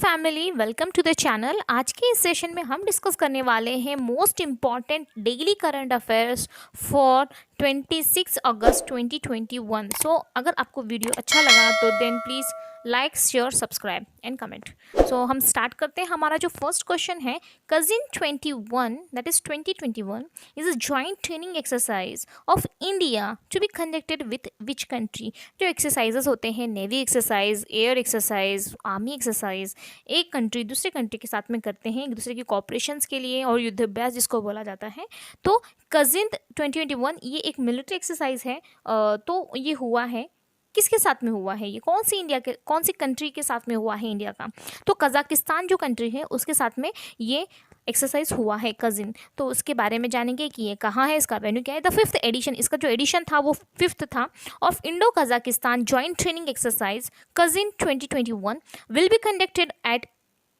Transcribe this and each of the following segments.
Family, welcome to the channel. आज के इस सेशन में हम डिस्कस करने वाले हैं most important daily current affairs for 26 अगस्त 2021। सो अगर आपको वीडियो अच्छा लगा तो then please like, share, subscribe and comment. So हम स्टार्ट करते हैं। हमारा जो फर्स्ट क्वेश्चन है, Kazind 21 that is 2021 is a joint training exercise of India to be conducted with which country. जो एक्सरसाइजेस होते हैं, navy exercise, air exercise, army exercise, एक कंट्री दूसरे कंट्री के साथ में करते हैं एक दूसरे की कॉपरेशंस के लिए और युद्धाभ्यास जिसको बोला जाता है। तो कजिन 2021 ये एक मिलिट्री एक्सरसाइज है। तो ये हुआ है, किसके साथ में हुआ है, ये कौन सी कंट्री के साथ में हुआ है इंडिया का। तो कजाकिस्तान जो कंट्री है उसके साथ में ये एक्सरसाइज हुआ है कजिन। तो उसके बारे में जानेंगे कि ये कहाँ है, इसका वेन्यू क्या है। द फिफ्थ एडिशन, इसका जो एडिशन था वो फिफ्थ था, of Indo Kazakhstan joint training exercise Kazind 2021 will be conducted at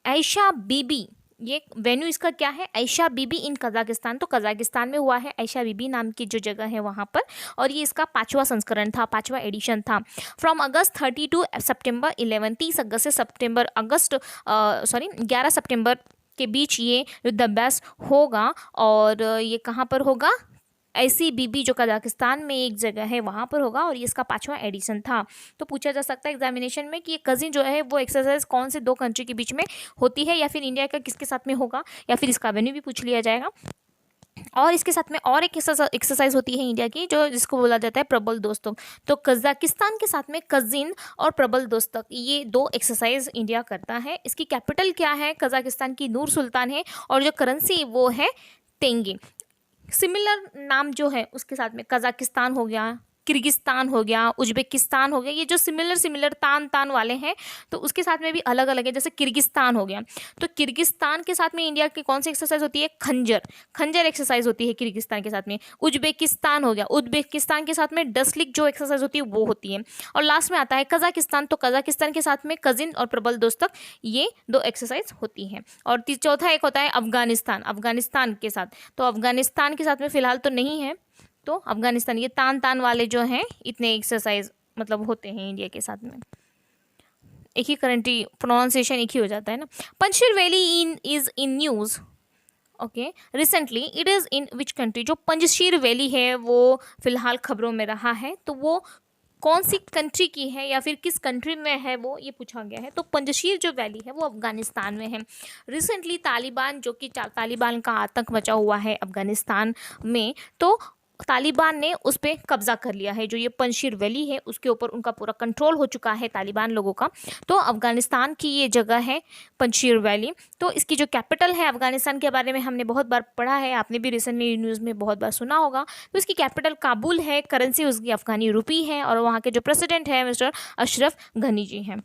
Aisha Bibi. ये वेन्यू इसका क्या है, ऐशा बीबी इन कजाकिस्तान। तो कजाकिस्तान में हुआ है, ऐशा बीबी नाम की जो जगह है वहाँ पर। और ये इसका 5वां संस्करण था, 5वां एडिशन था। फ्रॉम अगस्त 30 टू सितंबर 11, 30 अगस्त से 11 सितंबर के बीच ये युद्धाभ्यास होगा। और ये कहाँ पर होगा, ऐसी बीबी जो कजाकिस्तान में एक जगह है वहाँ पर होगा। और ये इसका 5वां एडिशन था। तो पूछा जा सकता है एग्जामिनेशन में कि ये कजिन जो है वो एक्सरसाइज कौन से दो कंट्री के बीच में होती है, या फिर इंडिया का किसके साथ में होगा, या फिर इसका वेन्यू भी पूछ लिया जाएगा। और इसके साथ में और एक एक्सरसाइज होती है इंडिया की, जो जिसको बोला जाता है प्रबल दोस्तक। तो कजाकिस्तान के साथ में कजिन और प्रबल दोस्तक, ये दो एक्सरसाइज इंडिया करता है। इसकी कैपिटल क्या है, कजाकिस्तान की नूर सुल्तान है, और जो करेंसी वो है तेंगे। सिमिलर नाम जो है उसके साथ में कजाकिस्तान हो गया, किर्गिस्तान हो गया, उज्बेकिस्तान हो गया, ये जो सिमिलर तान वाले हैं तो उसके साथ में भी अलग अलग है। जैसे किर्गिस्तान हो गया, तो किर्गिस्तान के साथ में इंडिया की कौन सी एक्सरसाइज होती है, खंजर एक्सरसाइज होती है किर्गिस्तान के साथ में। उज्बेकिस्तान हो गया, उज्बेकिस्तान के साथ में डसलिक जो एक्सरसाइज होती है वो होती है। और लास्ट में आता है कजाकिस्तान, तो कजाकिस्तान के साथ में कजिन और प्रबल दोस्तक, ये दो एक्सरसाइज होती हैं। और चौथा एक होता है अफगानिस्तान के साथ। तो अफगानिस्तान के साथ में फिलहाल तो नहीं है, तो अफगानिस्तान, ये तान वाले जो हैं इतने एक्सरसाइज मतलब होते हैं इंडिया के साथ में। एक ही करंटली प्रोनाउंसिएशन एक ही हो जाता है ना। Panjshir valley is in news okay recently, it is in which country. जो पंजशीर वैली है वो फिलहाल खबरों में रहा है, तो वो कौन सी कंट्री की है या फिर किस कंट्री में है वो ये पूछा गया है। तो पंजशीर जो वैली है वो अफगानिस्तान में है। रिसेंटली तालिबान, जो कि तालिबान का आतंक मचा हुआ है अफगानिस्तान में, तो तालिबान ने उस पर कब्जा कर लिया है। जो ये पंजशीर वैली है उसके ऊपर उनका पूरा कंट्रोल हो चुका है तालिबान लोगों का। तो अफगानिस्तान की ये जगह है पंजशीर वैली। तो इसकी जो कैपिटल है, अफगानिस्तान के बारे में हमने बहुत बार पढ़ा है, आपने भी रिसेंटली न्यूज़ में बहुत बार सुना होगा। तो इसकी कैपिटल काबुल है, करेंसी उसकी अफगानी रुपी है, और वहाँ के जो प्रेसिडेंट है मिस्टर अशरफ गनी जी हैं।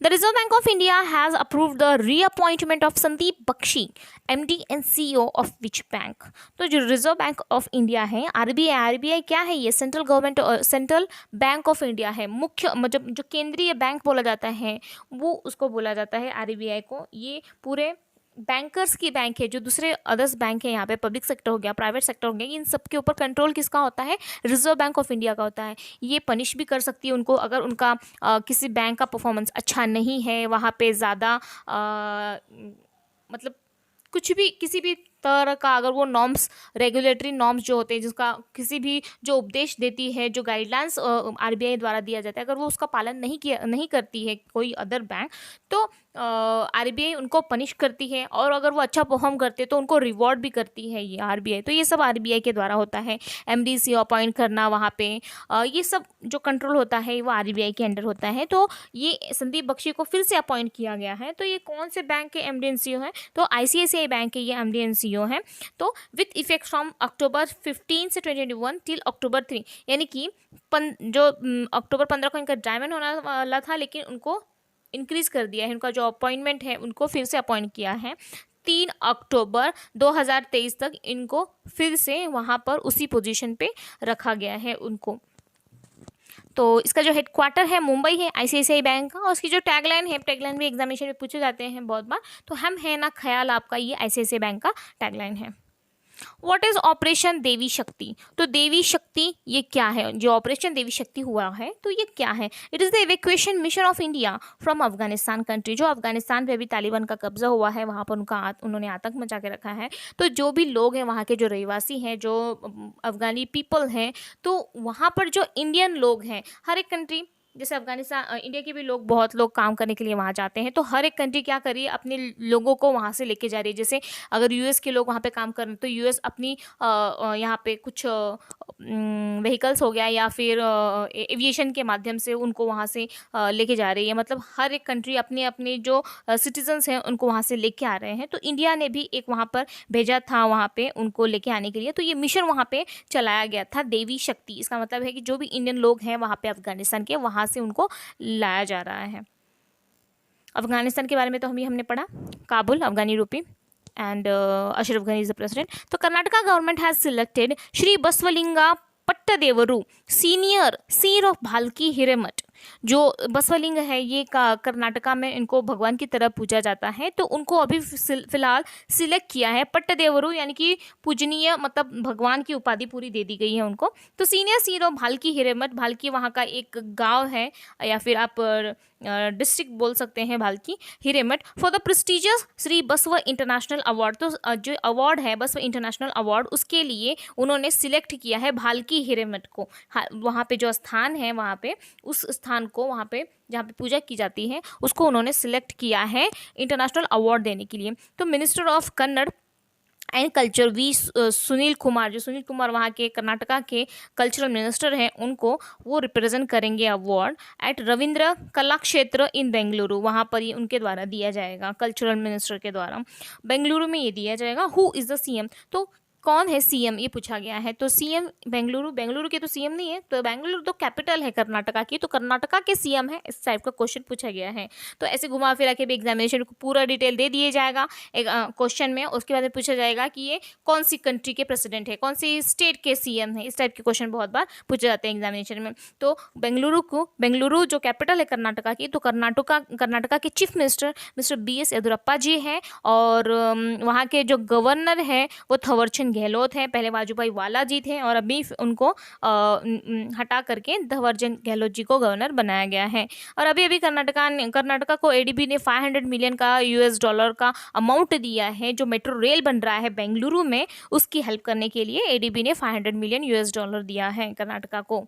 The Reserve Bank of India has approved the reappointment of Sandeep Bakshi, MD and CEO of which bank? तो जो रिजर्व बैंक ऑफ इंडिया है, आरबीआई क्या है, ये सेंट्रल बैंक ऑफ इंडिया है। मुख्य मतलब जो केंद्रीय बैंक बोला जाता है वो उसको बोला जाता है आरबीआई को। ये पूरे बैंकर्स की बैंक है। जो दूसरे अदर्स बैंक है यहाँ पे, पब्लिक सेक्टर हो गया, प्राइवेट सेक्टर हो गया, इन सब के ऊपर कंट्रोल किसका होता है, रिजर्व बैंक ऑफ इंडिया का होता है। ये पनिश भी कर सकती है उनको अगर उनका किसी बैंक का परफॉर्मेंस अच्छा नहीं है, वहाँ पे ज़्यादा मतलब कुछ भी किसी भी तरह का अगर वो नॉर्म्स, रेगुलेटरी नॉर्म्स जो होते हैं, जिसका किसी भी जो उपदेश देती है, जो गाइडलाइंस आरबीआई द्वारा दिया जाता है, अगर वो उसका पालन नहीं करती है कोई अदर बैंक, तो आरबीआई उनको पनिश करती है। और अगर वो अच्छा परफॉर्म करते तो उनको रिवॉर्ड भी करती है ये आरबीआई। तो ये सब आरबीआई के द्वारा होता है। एमडी अपॉइंट करना वहाँ पे, ये सब जो कंट्रोल होता है वो आरबीआई के अंडर होता है। तो ये संदीप बख्शी को फिर से अपॉइंट किया गया है। तो ये कौन से बैंक के एमडी एंड सीईओ है, तो आईसीआईसीआई बैंक के ये एमडी एंड सीईओ हैं। तो विथ इफेक्ट फ्रॉम अक्टूबर 15 से 2021 टिल अक्टूबर 3, यानी कि जो अक्टूबर 15 को इनका डायमंड होना वाला था, लेकिन उनको इंक्रीज कर दिया है। उनका जो अपॉइंटमेंट है उनको फिर से अपॉइंट किया है 3 अक्टूबर 2023 तक। इनको फिर से वहाँ पर उसी पोजीशन पे रखा गया है उनको। तो इसका जो हेडक्वार्टर है मुंबई है आईसीआईसीआई बैंक का। और उसकी जो टैगलाइन भी एग्जामिनेशन में पूछे जाते हैं बहुत बार। तो हम है ना ख्याल आपका, ये आईसीआईसीआई बैंक का टैगलाइन है। व्हाट इज ऑपरेशन देवी शक्ति? तो देवी शक्ति ये क्या है? जो ऑपरेशन देवी शक्ति हुआ है तो ये क्या है? It is the evacuation mission of India from Afghanistan country. जो अफगानिस्तान पे अभी तालिबान का कब्जा हुआ है, वहाँ पर उन्होंने आतंक मचा के रखा है। तो जो भी लोग हैं वहाँ के, जो रहवासी हैं, जो अफगानी पीपल हैं, तो वहाँ पर जो इंडियन लोग हैं, हर एक कंट्री, जैसे अफगानिस्तान, इंडिया के भी लोग, बहुत लोग काम करने के लिए वहाँ जाते हैं, तो हर एक कंट्री क्या करिए अपने लोगों को वहाँ से लेके जा रही है। जैसे अगर यूएस के लोग वहाँ पे काम कर रहे हैं तो यूएस अपनी यहाँ पे कुछ व्हीकल्स हो गया या फिर एविएशन के माध्यम से उनको वहाँ से लेके जा रही है। मतलब हर एक कंट्री अपने अपने जो सिटीजन्स हैं उनको वहाँ से लेके आ रहे हैं। तो इंडिया ने भी एक वहाँ पर भेजा था वहाँ पे उनको लेके आने के लिए। तो ये मिशन वहाँ पे चलाया गया था देवी शक्ति। इसका मतलब है कि जो भी इंडियन लोग हैं वहाँ पे अफगानिस्तान के, वहाँ से उनको लाया जा रहा है। अफगानिस्तान के बारे में तो हमने पढ़ा, Kabul Afghani rupee, and Ashraf Ghani is the president. तो Karnataka government has selected Shri Basavalinga Pattadevaru senior seer of Bhalki Hiremath. जो बसवलिंग है ये कर्नाटका में इनको भगवान की तरह पूजा जाता है, तो उनको अभी फिलहाल सिलेक्ट किया है पट्टदेवरू, यानी कि पूजनीय, मतलब भगवान की उपाधि पूरी दे दी गई है उनको। तो senior seer of Bhalki Hiremath, भाल्की वहाँ का एक गांव है या फिर आप डिस्ट्रिक्ट बोल सकते हैं Bhalki Hiremath, for the prestigious Shri Basava international award. तो जो अवार्ड है बसव इंटरनेशनल अवार्ड, उसके लिए उन्होंने सिलेक्ट किया है भाल्की हिरेमठ को। वहाँ पे जो स्थान है, वहाँ पे उस स्थान को, वहाँ पे जहाँ पे पूजा की जाती है, उसको उन्होंने सिलेक्ट किया है इंटरनेशनल अवार्ड देने के लिए। तो minister of Kannada and culture Sunil Kumar, जो सुनील कुमार वहाँ के कर्नाटका के कल्चरल मिनिस्टर हैं, उनको वो रिप्रेजेंट करेंगे अवार्ड एट रविंद्र कला क्षेत्र इन बेंगलुरु। वहाँ पर ये उनके द्वारा दिया जाएगा, कल्चरल मिनिस्टर के द्वारा बेंगलुरु में ये दिया जाएगा। Who is the CM? तो कौन है सीएम, ये पूछा गया है। तो सीएम बेंगलुरु के तो सीएम नहीं है, तो बेंगलुरु तो कैपिटल है कर्नाटका की, तो कर्नाटका के सीएम है, इस टाइप का क्वेश्चन पूछा गया है। तो ऐसे घुमा फिरा के भी एग्जामिनेशन को पूरा डिटेल दे दिए जाएगा एक क्वेश्चन में। उसके बाद पूछा जाएगा कि ये कौन सी कंट्री के प्रेसिडेंट है, कौन सी स्टेट के सीएम है। इस टाइप के क्वेश्चन बहुत बार पूछे जाते हैं एग्जामिनेशन में। तो बेंगलुरु जो कैपिटल है कर्नाटका की, तो कर्नाटका के chief minister mister BS Yediyurappa ji हैं, और वहाँ के जो गवर्नर है वो थवरचंद गहलोत है। पहले वाजूभाई वाला जी थे और अभी उनको हटा करके थवरचंद गहलोत जी को गवर्नर बनाया गया है। और अभी कर्नाटका को ADB ने $500 मिलियन का US का अमाउंट दिया है। जो मेट्रो रेल बन रहा है बेंगलुरु में, उसकी हेल्प करने के लिए ADB ने $500 मिलियन US दिया है कर्नाटका को।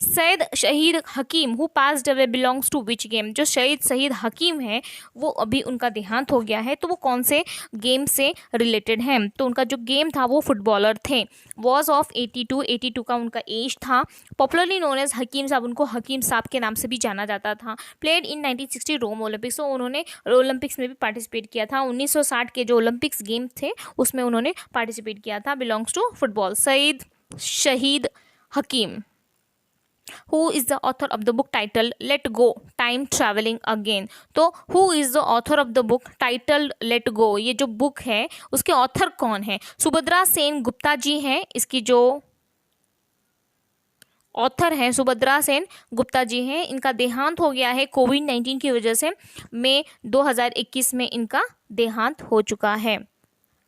Syed Shahid Hakim who passed away belongs to which game? जो शहीद हकीम है वो अभी उनका देहांत हो गया है, तो वो कौन से गेम से रिलेटेड है? तो उनका जो गेम था वो फुटबॉलर थे। वॉज ऑफ 82 का उनका एज था। पॉपुलरली नोन एज हकीम साहब, उनको हकीम साहब के नाम से भी जाना जाता था। प्लेड इन 1960 रोम ओलंपिक्स, तो उन्होंने ओलंपिक्स में भी पार्टिसिपेट किया था। 1960 के जो ओलंपिक्स गेम थे उसमें उन्होंने पार्टिसिपेट किया था। Belongs to football. सईद शहीद हकीम। Who is the author of the book titled Let Go Time Traveling Again? तो who is the author of the book titled Let Go? ये जो बुक है उसके ऑथर कौन है? सुभद्रा सेन गुप्ता जी हैं। इसकी जो ऑथर हैं सुभद्रा सेन गुप्ता जी हैं। इनका देहांत हो गया है कोविड-19 की वजह से। मई 2021 में इनका देहांत हो चुका है।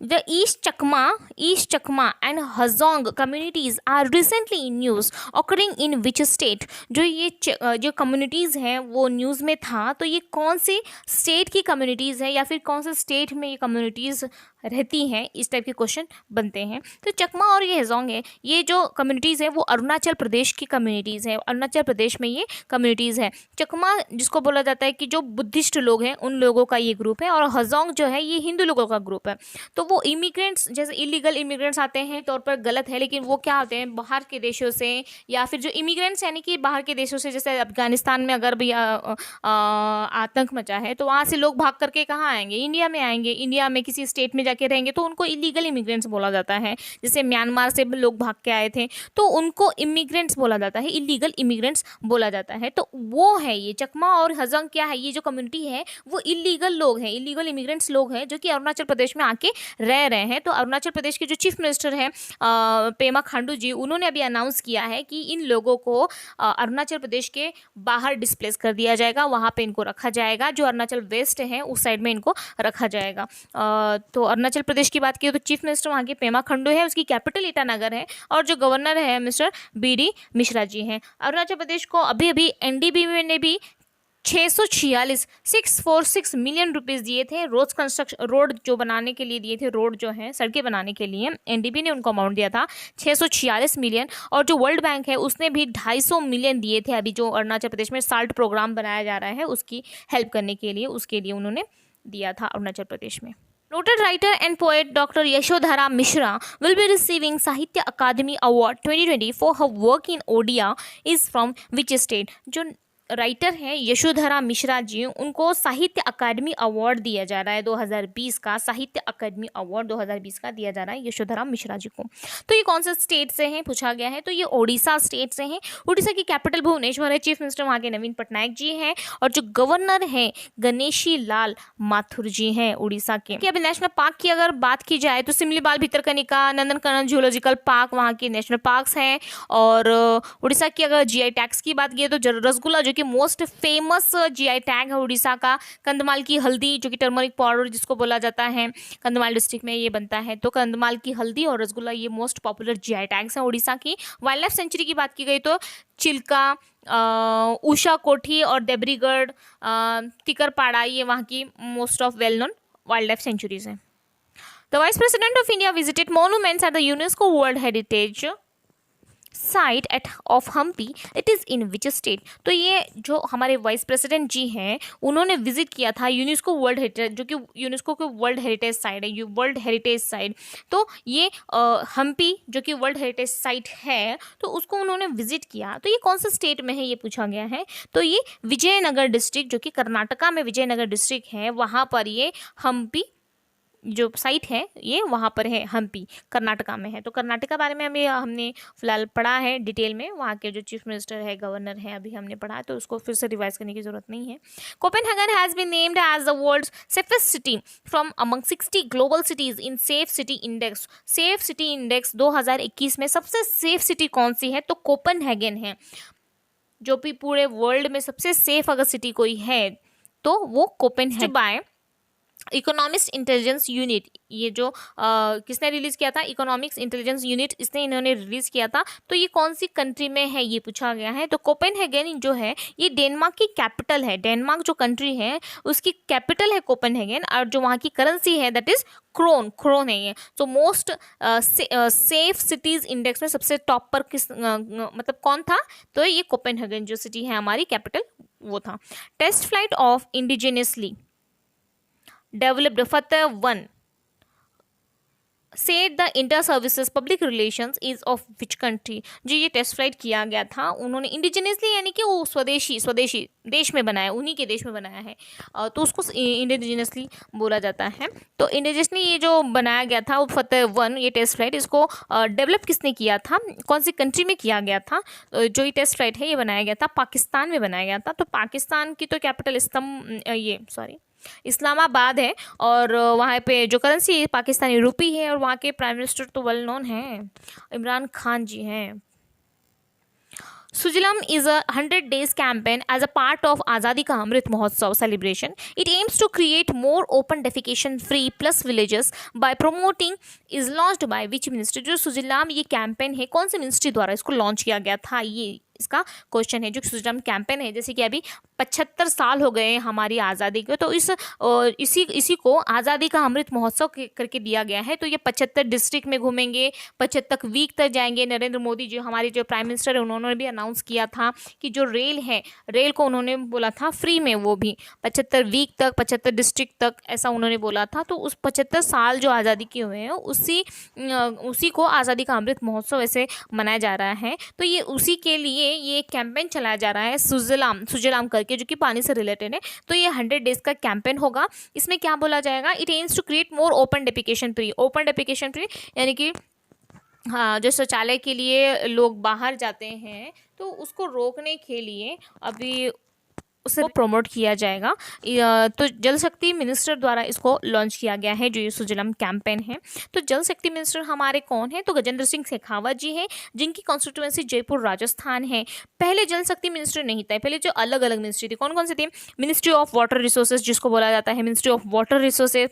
The East Chakma and Hazong communities are recently in news occurring in which state? जो कम्युनिटीज़ हैं वो न्यूज़ में था, तो ये कौन से स्टेट की कम्युनिटीज़ है या फिर कौन से स्टेट में ये कम्युनिटीज़ रहती हैं? इस टाइप के क्वेश्चन बनते हैं। तो चकमा और ये हेजोंग है, ये जो कम्युनिटीज़ है वो अरुणाचल प्रदेश की कम्युनिटीज़ है। अरुणाचल प्रदेश में ये कम्युनिटीज़ है। चकमा जिसको बोला जाता है कि जो बुद्धिस्ट लोग हैं उन लोगों का ये ग्रुप है, और हजोंग जो है ये हिंदू लोगों का ग्रुप है। तो वो इमिग्रेंट्स, जैसे इलीगल इमिग्रेंट्स आते हैं तौर पर गलत है, लेकिन वो क्या होते हैं बाहर के देशों से, या फिर जो इमिग्रेंट्स यानी कि बाहर के देशों से, जैसे अफगानिस्तान में अगर भी आतंक मचा है तो वहाँ से लोग भाग करके कहाँ आएंगे? इंडिया में आएंगे। इंडिया में किसी स्टेट में जाके रहेंगे तो उनको इलीगल इमिग्रेंट्स बोला जाता है। जैसे म्यांमार से लोग भाग के आए थे तो उनको इमिग्रेंट्स बोला जाता है, इलीगल इमिग्रेंट्स बोला जाता है। तो वो है ये चकमा और हजंग क्या है, ये जो कम्युनिटी है वो इलीगल लोग हैं, इलीगल इमिग्रेंट्स लोग हैं जो कि अरुणाचल प्रदेश में आके रह रहे हैं। तो अरुणाचल प्रदेश के जो चीफ मिनिस्टर हैं पेमा खांडू जी, उन्होंने अभी अनाउंस किया है कि इन लोगों को अरुणाचल प्रदेश के बाहर डिस्प्लेस कर दिया जाएगा, वहाँ पे इनको रखा जाएगा। जो अरुणाचल वेस्ट है उस साइड में इनको रखा जाएगा। तो अरुणाचल प्रदेश की बात की तो चीफ मिनिस्टर वहाँ के पेमा खांडू है, उसकी कैपिटल ईटानगर है, और जो गवर्नर है मिस्टर बी.डी. मिश्रा जी हैं। अरुणाचल प्रदेश को अभी अभी एनडीबी ने भी 646 मिलियन रुपीस दिए थे रोड जो बनाने के लिए दिए थे, रोड जो है सड़कें बनाने के लिए एनडीबी ने उनको अमाउंट दिया था 646 मिलियन। और जो वर्ल्ड बैंक है उसने भी 250 मिलियन दिए थे अभी जो अरुणाचल प्रदेश में साल्ट प्रोग्राम बनाया जा रहा है उसकी हेल्प करने के लिए, उसके लिए उन्होंने दिया था अरुणाचल प्रदेश में। Noted writer and poet Dr. Yashodhara Mishra will be receiving Sahitya Akademi Award 2020 for her work in Odia is from which state? जो राइटर हैं यशोधरा मिश्रा जी, उनको साहित्य अकादमी अवार्ड दिया जा रहा है 2020 का, साहित्य अकादमी अवार्ड 2020 का दिया जा रहा है यशोधरा मिश्रा जी को। तो ये कौन से स्टेट से हैं पूछा गया है, तो ये ओडिशा स्टेट से हैं। उड़ीसा की कैपिटल भुवनेश्वर है, चीफ मिनिस्टर वहाँ के नवीन पटनायक जी हैं, और जो गवर्नर हैं गणेशी लाल माथुर जी हैं उड़ीसा के। अभी नेशनल पार्क की अगर बात की जाए तो सिमलीपाल भितरकनिका, नंदनकानन जूलॉजिकल पार्क वहाँ के नेशनल पार्क्स हैं। और उड़ीसा की अगर जीआई टैग्स की बात की तो रसगुल्ला जो कि मोस्ट फेमस जीआई टैग है उड़ीसा का, कंधमाल की हल्दी जो कि टर्मरिक पाउडर जिसको बोला जाता है, कंधमाल डिस्ट्रिक्ट में ये बनता है। तो कंधमाल की हल्दी और रसगुल्ला ये मोस्ट पॉपुलर जीआई टैग्स हैं उड़ीसा की। वाइल्ड लाइफ सेंचुरी की बात की गई तो चिल्का, उषा कोठी और देब्रीगढ़, तिकरपाड़ा ये वहाँ की most of well known wildlife sanctuaries हैं। The vice president of India visited monuments at the UNESCO world heritage site at of Hampi, it is in which state? तो ये जो हमारे वाइस प्रेसिडेंट जी हैं उन्होंने विजिट किया था यूनेस्को वर्ल्ड हेरिटेज, जो कि यूनेस्को के वर्ल्ड हेरिटेज साइट है, वर्ल्ड हेरिटेज साइट। तो ये हम्पी जो कि वर्ल्ड हेरिटेज साइट है तो उसको उन्होंने विजिट किया। तो ये कौन सा स्टेट में है ये पूछा गया है, तो ये विजयनगर डिस्ट्रिक्ट जो कि कर्नाटका में विजयनगर डिस्ट्रिक्ट है, वहाँ पर ये हम्पी जो साइट है ये वहाँ पर है, हम्पी कर्नाटका में है। तो कर्नाटका बारे में हमने फिलहाल पढ़ा है डिटेल में, वहाँ के जो चीफ मिनिस्टर है गवर्नर है अभी हमने पढ़ा है, तो उसको फिर से रिवाइज करने की जरूरत नहीं है। Copenhagen has been named as the world's safest city from among 60 global cities in safe city index. Safe city index 2021 में सबसे सेफ सिटी कौन सी है, तो कोपेनहेगन है। जो भी पूरे वर्ल्ड में सबसे सेफ अगर सिटी कोई है तो वो Copenhagen by economics intelligence unit. ये जो किसने रिलीज़ किया था, इकोनॉमिक्स इंटेलिजेंस यूनिट, इसने इन्होंने रिलीज़ किया था। तो ये कौन सी कंट्री में है ये पूछा गया है, तो कोपेनहेगन जो है ये डेनमार्क की कैपिटल है। डेनमार्क जो कंट्री है उसकी कैपिटल है कोपेनहेगन, और जो वहाँ की करेंसी है दैट इज़ क्रोन है ये। तो मोस्ट सेफ सिटीज़ इंडेक्स में सबसे टॉप पर किस मतलब कौन था, तो ये कोपेनहेगन जो सिटी है हमारी कैपिटल वो था। Test flight of indigenously developed Fateh 1 said the inter services public relations is of which country. जो ये टेस्ट फ्लाइट किया गया था उन्होंने इंडिजिनियसली यानी कि वो स्वदेशी देश में बनाया, उन्हीं के देश में बनाया है, तो उसको इंडिजिनियसली बोला जाता है। तो इंडिजिनियसली ये जो बनाया गया था वो फतेह 1 ये टेस्ट फ्लाइट, इसको डेवलप किसने किया था, कौन सी कंट्री में किया गया था? जो ये टेस्ट फ्लाइट है ये बनाया गया था पाकिस्तान में बनाया गया था। तो पाकिस्तान की तो कैपिटल इस्लामाबाद है, और वहाँ पे जो करेंसी पाकिस्तानी रुपी है, और वहाँ के प्राइम मिनिस्टर तो वेल नोन हैं, इमरान खान जी हैं। Sujalam is a 100 days campaign as a part of Azadi Ka Amrit Mahotsav celebration. It aims to create more open defecation free plus villages by promoting is launched by which ministry? जो सुजलाम ये campaign है कौन से ministry द्वारा इसको launch किया गया था, ये इसका क्वेश्चन है। जो सुजलाम कैंपेन है, जैसे कि अभी 75 साल हो गए हमारी आज़ादी के, तो इसी को आज़ादी का अमृत महोत्सव करके दिया गया है। तो ये 75 डिस्ट्रिक्ट में घूमेंगे, 75 वीक तक जाएंगे। नरेंद्र मोदी जो हमारे जो प्राइम मिनिस्टर है उन्होंने भी अनाउंस किया था कि जो रेल को उन्होंने बोला था फ्री में, वो भी 75 वीक तक 75 डिस्ट्रिक्ट तक ऐसा उन्होंने बोला था। तो उस 75 साल जो आज़ादी के हुए हैं उसी को आज़ादी का अमृत महोत्सव ऐसे मनाया जा रहा है। तो ये उसी के लिए ये कैंपेन चलाया जा रहा है सुजलाम करके, जो कि पानी से रिलेटेड है। तो ये 100 डेज का कैंपेन होगा। इसमें क्या बोला जाएगा, it aims to create more open defecation free यानी कि हाँ, जो शौचालय के लिए लोग बाहर जाते हैं तो उसको रोकने के लिए अभी उसे प्रमोट किया जाएगा। तो जल शक्ति मिनिस्टर द्वारा इसको लॉन्च किया गया है जो ये सुजलाम कैंपेन है। तो जल शक्ति मिनिस्टर हमारे कौन है? तो गजेंद्र सिंह शेखावत जी हैं, जिनकी कॉन्स्टिट्यूएंसी जयपुर राजस्थान है। पहले जल शक्ति मिनिस्टर नहीं था, पहले जो अलग अलग मिनिस्ट्री थी, कौन कौन सी थी? मिनिस्ट्री ऑफ वाटर रिसोर्सेज जिसको बोला जाता है ministry of water resources,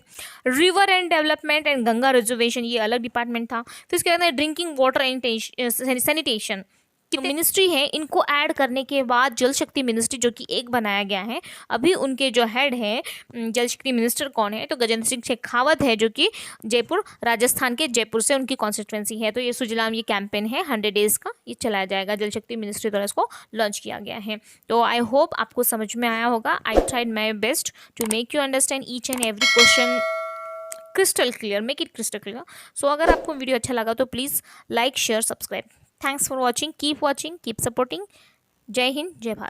river and development and Ganga reservation, ये अलग डिपार्टमेंट था। फिर इसके बाद drinking water and sanitation ministry है। इनको ऐड करने के बाद जल शक्ति मिनिस्ट्री जो कि एक बनाया गया है। अभी उनके जो हेड है जल शक्ति मिनिस्टर कौन है? तो गजेंद्र सिंह शेखावत है, जो कि जयपुर राजस्थान के जयपुर से उनकी कॉन्स्टिट्यूएंसी है। तो ये सुजलाम ये कैंपेन है 100 डेज का, ये चलाया जाएगा। जल शक्ति मिनिस्ट्री द्वारा इसको लॉन्च किया गया है। तो आई होप आपको समझ में आया होगा। I tried my best to make you understand each and every question crystal clear, make it crystal clear. So अगर आपको वीडियो अच्छा लगा तो please like share subscribe. Thanks for watching. Keep watching, keep supporting. Jai Hind, Jai Bharat.